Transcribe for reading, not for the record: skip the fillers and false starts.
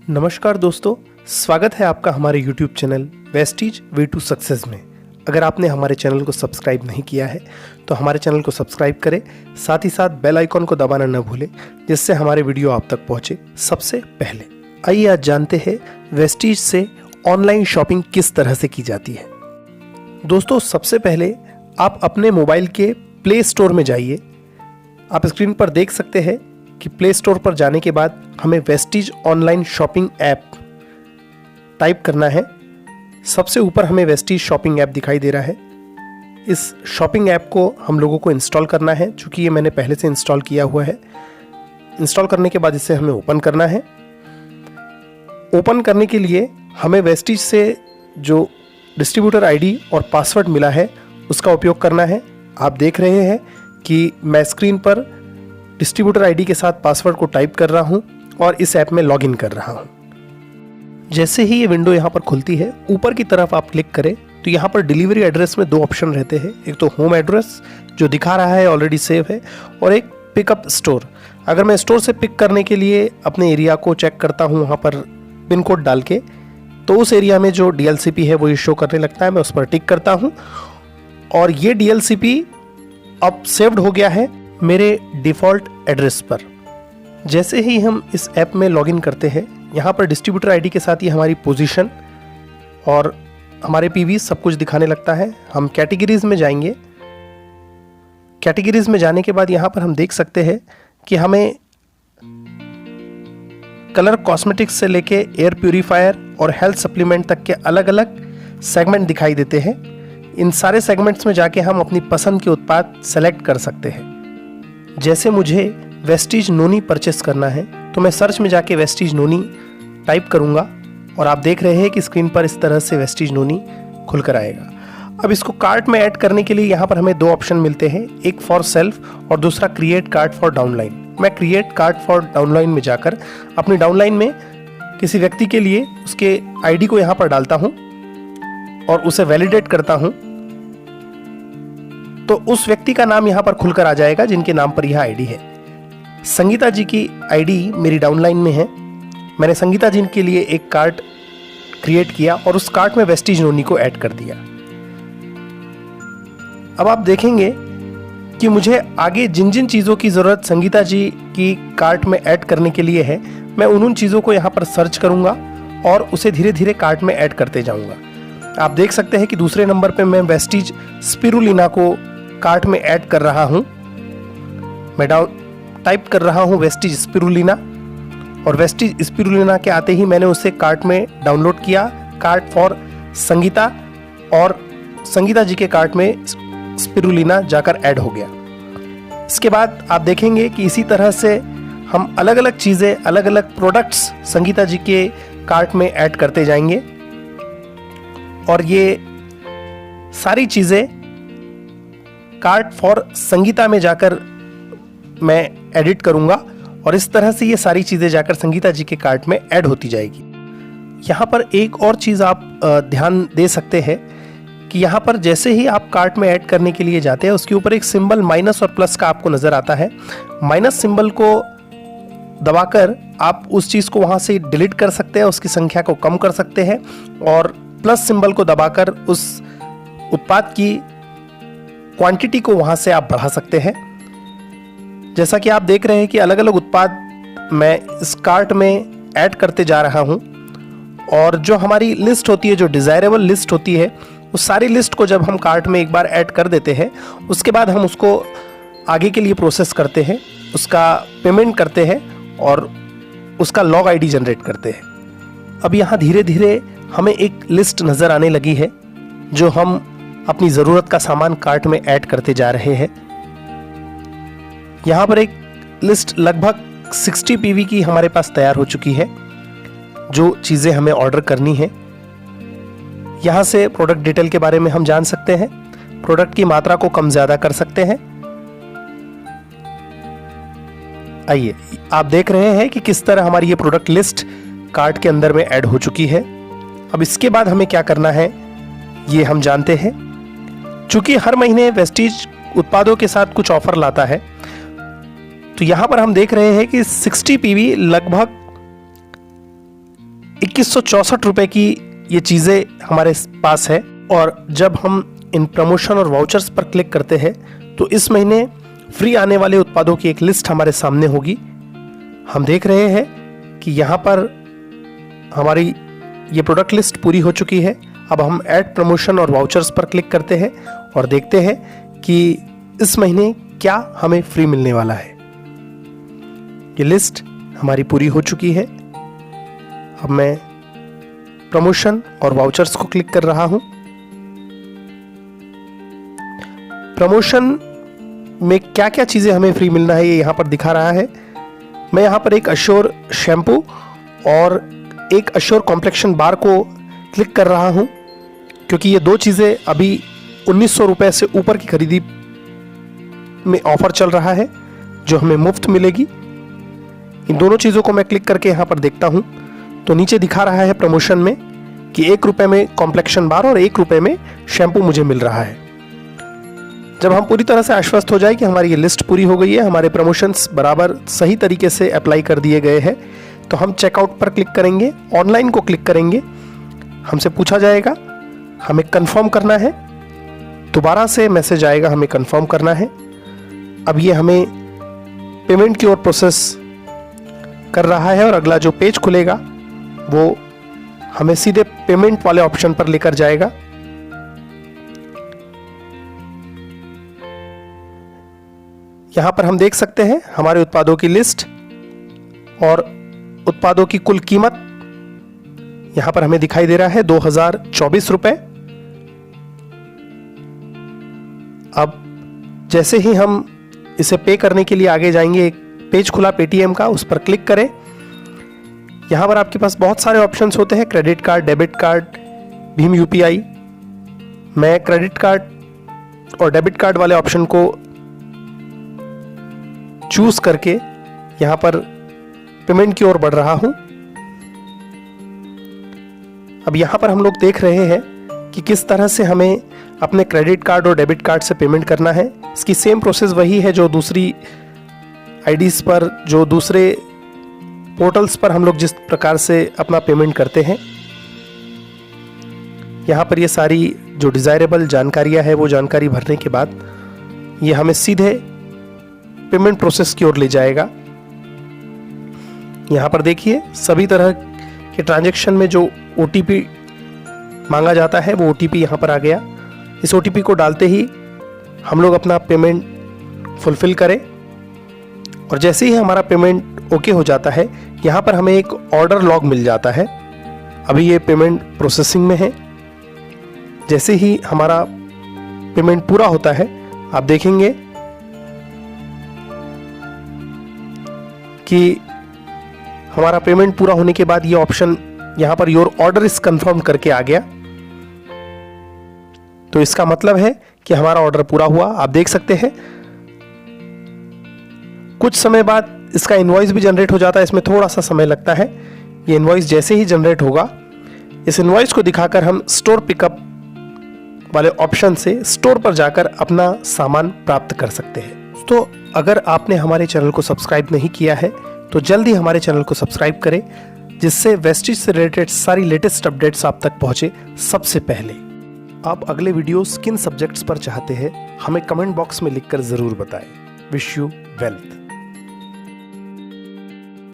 नमस्कार दोस्तों, स्वागत है आपका हमारे YouTube channel Vestige way to success में। अगर आपने हमारे चैनल को सब्सक्राइब नहीं किया है तो हमारे चैनल को सब्सक्राइब करें, साथ ही साथ बेल आइकॉन को दबाना न भूलें जिससे हमारे वीडियो आप तक पहुंचे सबसे पहले। आइए आज जानते हैं वेस्टीज से ऑनलाइन शॉपिंग किस तरह से की जाती है। दोस्तों, सबसे पहले आप अपने मोबाइल के प्ले स्टोर में जाइए। आप स्क्रीन पर देख सकते हैं कि प्ले स्टोर पर जाने के बाद हमें Vestige online shopping app type करना है। सबसे ऊपर हमें वेस्टीज शॉपिंग ऐप दिखाई दे रहा है। इस शॉपिंग ऐप को हम लोगों को इंस्टॉल करना है, चूँकि ये मैंने पहले से इंस्टॉल किया हुआ है। इंस्टॉल करने के बाद इसे हमें ओपन करना है। ओपन करने के लिए हमें वेस्टीज से जो डिस्ट्रीब्यूटर आईडी और पासवर्ड मिला है उसका उपयोग करना है। आप देख रहे हैं कि मैं स्क्रीन पर डिस्ट्रीब्यूटर आईडी के साथ पासवर्ड को टाइप कर रहा हूं और इस ऐप में लॉगिन कर रहा हूं। जैसे ही ये विंडो यहां पर खुलती है, ऊपर की तरफ आप क्लिक करें तो यहां पर डिलीवरी एड्रेस में दो ऑप्शन रहते हैं। एक तो होम एड्रेस जो दिखा रहा है ऑलरेडी सेव है, और एक पिकअप स्टोर। अगर मैं स्टोर से पिक करने के लिए अपने एरिया को चेक करता हूँ वहाँ पर पिन कोड डाल के, तो उस एरिया में जो DLCP है वो ये शो करने लगता है। मैं उस पर टिक करता हूँ और ये DLCP अब सेव्ड हो गया है मेरे डिफ़ॉल्ट एड्रेस पर। जैसे ही हम इस ऐप में लॉगिन करते हैं, यहाँ पर डिस्ट्रीब्यूटर आईडी के साथ ही हमारी पोजीशन और हमारे PV सब कुछ दिखाने लगता है। हम कैटेगरीज में जाएंगे। कैटेगरीज में जाने के बाद यहाँ पर हम देख सकते हैं कि हमें कलर कॉस्मेटिक्स से लेके एयर प्यूरीफायर और हेल्थ सप्लीमेंट तक के अलग अलग सेगमेंट दिखाई देते हैं। इन सारे सेगमेंट्स में जाके हम अपनी पसंद के उत्पाद सेलेक्ट कर सकते हैं। जैसे मुझे वेस्टीज नोनी परचेस करना है तो मैं सर्च में जाके वेस्टीज नोनी टाइप करूंगा और आप देख रहे हैं कि स्क्रीन पर इस तरह से वेस्टीज नोनी खुलकर आएगा। अब इसको कार्ट में ऐड करने के लिए यहाँ पर हमें दो ऑप्शन मिलते हैं, एक फॉर सेल्फ और दूसरा क्रिएट कार्ट फॉर डाउनलाइन। मैं क्रिएट कार्ट फॉर डाउनलाइन में जाकर अपनी डाउनलाइन में किसी व्यक्ति के लिए उसके आईडी को यहाँ पर डालता हूँ और उसे वैलिडेट करता हूँ, तो उस व्यक्ति का नाम यहाँ पर खुलकर आ जाएगा जिनके नाम पर यह आईडी है। संगीता जी की आईडी मेरी डाउनलाइन में है। मैंने संगीता जी के लिए एक कार्ट क्रिएट किया और उस कार्ट में वेस्टीज नोनी को ऐड कर दिया। अब आप देखेंगे कि मुझे आगे जिन जिन चीज़ों की ज़रूरत संगीता जी की कार्ट में ऐड करने के लिए है, मैं उन चीज़ों को यहाँ पर सर्च करूँगा और उसे धीरे धीरे कार्ट में ऐड करते जाऊँगा। आप देख सकते हैं कि दूसरे नंबर पे मैं वेस्टीज स्पिरुलिना को कार्ट में ऐड कर रहा हूँ। मैं टाइप कर रहा हूँ वेस्टीज स्पिरुलिना, और वेस्टीज स्पिरुलिना के आते ही मैंने उसे कार्ट में डाउनलोड किया। कार्ट फॉर संगीता, और संगीता जी के कार्ट में स्पिरुलिना जाकर ऐड हो गया। इसके बाद आप देखेंगे कि इसी तरह से हम अलग अलग चीज़ें, अलग अलग प्रोडक्ट्स संगीता जी के कार्ट में ऐड करते जाएंगे और ये सारी चीज़ें कार्ट फॉर संगीता में जाकर मैं एडिट करूंगा और इस तरह से ये सारी चीज़ें जाकर संगीता जी के कार्ट में ऐड होती जाएगी। यहाँ पर एक और चीज़ आप ध्यान दे सकते हैं कि यहाँ पर जैसे ही आप कार्ट में ऐड करने के लिए जाते हैं, उसके ऊपर एक सिंबल माइनस और प्लस का आपको नज़र आता है। माइनस सिंबल को दबाकर आप उस चीज़ को वहाँ से डिलीट कर सकते हैं, उसकी संख्या को कम कर सकते हैं, और प्लस सिंबल को दबाकर उस उत्पाद की क्वांटिटी को वहाँ से आप बढ़ा सकते हैं। जैसा कि आप देख रहे हैं कि अलग अलग उत्पाद मैं इस कार्ट में ऐड करते जा रहा हूँ, और जो हमारी लिस्ट होती है, जो डिज़ायरेबल लिस्ट होती है, उस सारी लिस्ट को जब हम कार्ट में एक बार ऐड कर देते हैं, उसके बाद हम उसको आगे के लिए प्रोसेस करते हैं, उसका पेमेंट करते हैं और उसका लॉग आईडी जनरेट करते हैं। अब यहाँ धीरे धीरे हमें एक लिस्ट नज़र आने लगी है जो हम अपनी ज़रूरत का सामान कार्ट में ऐड करते जा रहे हैं। यहाँ पर एक लिस्ट लगभग 60 PV की हमारे पास तैयार हो चुकी है, जो चीज़ें हमें ऑर्डर करनी है। यहाँ से प्रोडक्ट डिटेल के बारे में हम जान सकते हैं, प्रोडक्ट की मात्रा को कम ज़्यादा कर सकते हैं। आइए, आप देख रहे हैं कि किस तरह हमारी ये प्रोडक्ट लिस्ट कार्ट के अंदर में ऐड हो चुकी है। अब इसके बाद हमें क्या करना है ये हम जानते हैं। चूंकि हर महीने वेस्टीज उत्पादों के साथ कुछ ऑफर लाता है, तो यहाँ पर हम देख रहे हैं कि 60 PV लगभग 2164 रुपए की ये चीज़ें हमारे पास है। और जब हम इन प्रमोशन और वाउचर्स पर क्लिक करते हैं तो इस महीने फ्री आने वाले उत्पादों की एक लिस्ट हमारे सामने होगी। हम देख रहे हैं कि यहाँ पर हमारी ये प्रोडक्ट लिस्ट पूरी हो चुकी है। अब हम ऐड प्रमोशन और वाउचर्स पर क्लिक करते हैं और देखते हैं कि इस महीने क्या हमें फ्री मिलने वाला है। ये लिस्ट हमारी पूरी हो चुकी है। अब मैं प्रमोशन और वाउचर्स को क्लिक कर रहा हूं। प्रमोशन में क्या क्या चीज़ें हमें फ्री मिलना है ये यहाँ पर दिखा रहा है। मैं यहाँ पर एक अश्योर शैम्पू और एक अश्योर कॉम्प्लेक्शन बार को क्लिक कर रहा हूँ, क्योंकि ये दो चीज़ें अभी 1900 रुपये से ऊपर की खरीदी में ऑफर चल रहा है जो हमें मुफ्त मिलेगी। इन दोनों चीज़ों को मैं क्लिक करके यहाँ पर देखता हूँ तो नीचे दिखा रहा है प्रमोशन में कि 1 रुपये में कॉम्प्लेक्शन बार और 1 रुपये में शैम्पू मुझे मिल रहा है। जब हम पूरी तरह से आश्वस्त हो जाए कि हमारी ये लिस्ट पूरी हो गई है, हमारे प्रमोशंस बराबर सही तरीके से अप्लाई कर दिए गए हैं, तो हम चेकआउट पर क्लिक करेंगे, ऑनलाइन को क्लिक करेंगे। हमसे पूछा जाएगा हमें कंफर्म करना है, दोबारा से मैसेज आएगा हमें कंफर्म करना है। अब ये हमें पेमेंट की ओर प्रोसेस कर रहा है और अगला जो पेज खुलेगा वो हमें सीधे पेमेंट वाले ऑप्शन पर लेकर जाएगा। यहां पर हम देख सकते हैं हमारे उत्पादों की लिस्ट और उत्पादों की कुल कीमत यहां पर हमें दिखाई दे रहा है 2024 रुपए। अब जैसे ही हम इसे पे करने के लिए आगे जाएंगे, एक पेज खुला पेटीएम का, उस पर क्लिक करें। यहां पर आपके पास बहुत सारे ऑप्शंस होते हैं, credit card, debit card, Bhim UPI. मैं क्रेडिट कार्ड और डेबिट कार्ड वाले ऑप्शन को चूज करके यहां पर पेमेंट की ओर बढ़ रहा हूं। अब यहां पर हम लोग देख रहे हैं कि किस तरह से हमें अपने क्रेडिट कार्ड और डेबिट कार्ड से पेमेंट करना है। इसकी सेम प्रोसेस वही है जो दूसरी आईडीज पर, जो दूसरे पोर्टल्स पर हम लोग जिस प्रकार से अपना पेमेंट करते हैं। यहां पर ये सारी जो डिजायरेबल जानकारियां है वो जानकारी भरने के बाद ये हमें सीधे पेमेंट प्रोसेस की ओर ले जाएगा। यहां पर देखिए सभी तरह के ट्रांजैक्शन में जो ओटीपी मांगा जाता है वो ओटीपी यहां पर आ गया। इस ओटीपी को डालते ही हम लोग अपना पेमेंट फुलफिल करें और जैसे ही हमारा पेमेंट ओके हो जाता है यहां पर हमें एक ऑर्डर लॉग मिल जाता है। अभी ये पेमेंट प्रोसेसिंग में है। जैसे ही हमारा पेमेंट पूरा होता है आप देखेंगे कि हमारा पेमेंट पूरा होने के बाद ये ऑप्शन यहां per your order is confirm करके आ गया। तो इसका मतलब है कि हमारा ऑर्डर पूरा हुआ। आप देख सकते हैं कुछ समय बाद इसका इनवॉइस भी जनरेट हो जाता है। इसमें थोड़ा सा समय लगता है। ये इनवॉइस जैसे ही जनरेट होगा इस इनवॉइस को दिखाकर हम स्टोर पिकअप वाले ऑप्शन से स्टोर पर जाकर अपना सामान प्राप्त कर सकते हैं। तो अगर आपने हमारे चैनल को सब्सक्राइब नहीं किया है तो जल्दी हमारे चैनल को सब्सक्राइब करें, जिससे वेस्टिज से रिलेटेड सारी लेटेस्ट अपडेट्स आप तक पहुंचे सबसे पहले। आप अगले वीडियोस किन सब्जेक्ट्स पर चाहते हैं हमें कमेंट बॉक्स में लिखकर जरूर बताएं। Wish you wealth.